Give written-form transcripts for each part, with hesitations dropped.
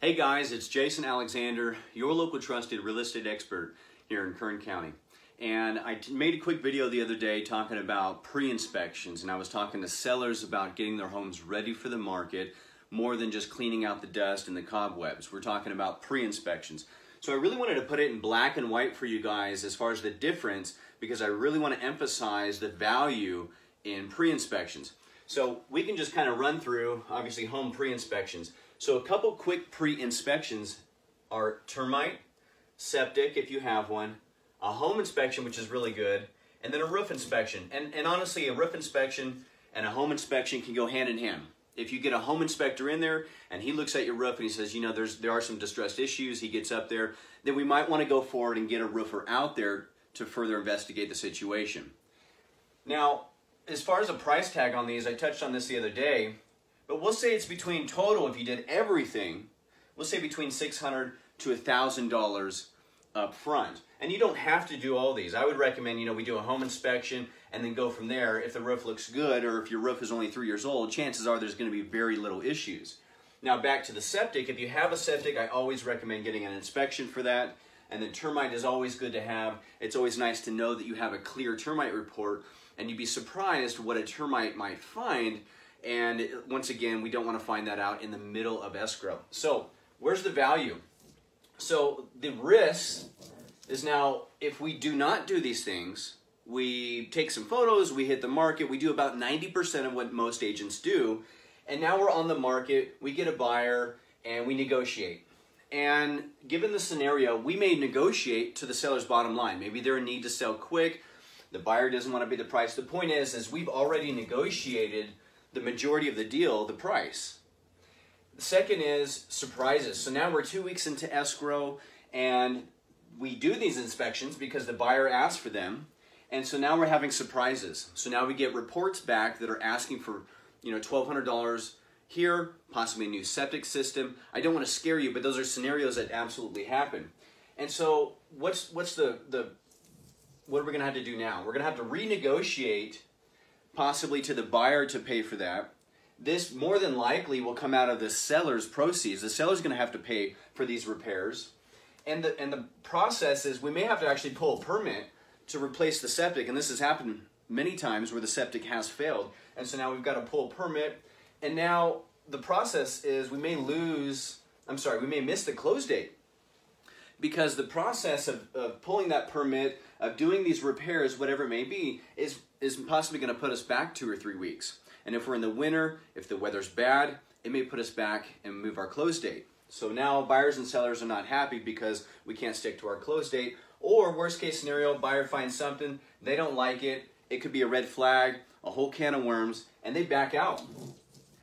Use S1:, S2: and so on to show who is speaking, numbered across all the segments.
S1: Hey guys, it's Jason Alexander, your local trusted real estate expert here in Kern County. And I made a quick video the other day talking about pre-inspections, and I was talking to sellers about getting their homes ready for the market more than just cleaning out the dust and the cobwebs. We're talking about pre-inspections. So I really wanted to put it in black and white for you guys as far as the difference, because I really want to emphasize the value in pre-inspections. So we can just kind of run through, obviously, home pre-inspections. So a couple quick pre-inspections are termite, septic if you have one, a home inspection, which is really good, and then a roof inspection. And honestly, a roof inspection and a home inspection can go hand in hand. If you get a home inspector in there and he looks at your roof and he says, you know, there are some distressed issues, he gets up there, then we might want to go forward and get a roofer out there to further investigate the situation. Now, as far as a price tag on these, I touched on this the other day, but we'll say it's between total, if you did everything, we'll say between $600 to $1,000 up front. And you don't have to do all these. I would recommend, you know, we do a home inspection and then go from there. If the roof looks good, or if your roof is only 3 years old, chances are there's going to be very little issues. Now back to the septic. If you have a septic, I always recommend getting an inspection for that. And then termite is always good to have. It's always nice to know that you have a clear termite report, and you'd be surprised what a termite might find. And once again, we don't want to find that out in the middle of escrow. So where's the value? So the risk is now, if we do not do these things, we take some photos, we hit the market, we do about 90% of what most agents do, and now we're on the market, we get a buyer, and we negotiate. And given the scenario, we may negotiate to the seller's bottom line. Maybe they're in need to sell quick, the buyer doesn't want to pay the price. The point is we've already negotiated the majority of the deal, the price. The second is surprises. So now we're 2 weeks into escrow, and we do these inspections because the buyer asked for them. And so now we're having surprises. So now we get reports back that are asking for, you know, $1,200 here, possibly a new septic system. I don't want to scare you, but those are scenarios that absolutely happen. And so what are we going to have to do now? We're going to have to renegotiate possibly to the buyer to pay for that. This more than likely will come out of the seller's proceeds. The seller's going to have to pay for these repairs. And the process is we may have to actually pull a permit to replace the septic. And this has happened many times where the septic has failed. And so now we've got to pull a permit. And now the process is we may miss the close date. Because the process of pulling that permit, of doing these repairs, whatever it may be, is possibly going to put us back 2 or 3 weeks. And if we're in the winter, if the weather's bad, it may put us back and move our close date. So now buyers and sellers are not happy because we can't stick to our close date. Or worst case scenario, buyer finds something, they don't like it, it could be a red flag, a whole can of worms, and they back out.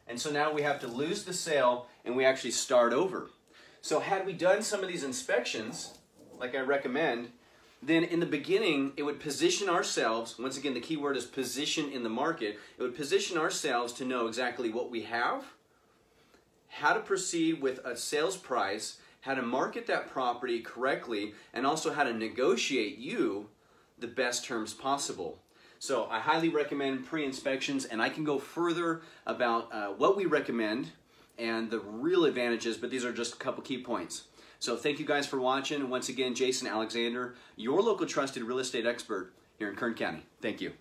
S1: And so now we have to lose the sale and we actually start over. So had we done some of these inspections, like I recommend, then in the beginning, it would position ourselves, once again, the key word is position in the market, it would position ourselves to know exactly what we have, how to proceed with a sales price, how to market that property correctly, and also how to negotiate you the best terms possible. So I highly recommend pre-inspections, and I can go further about what we recommend and the real advantages, but these are just a couple key points. So thank you guys for watching. Once again, Jason Alexander, your local trusted real estate expert here in Kern County. Thank you.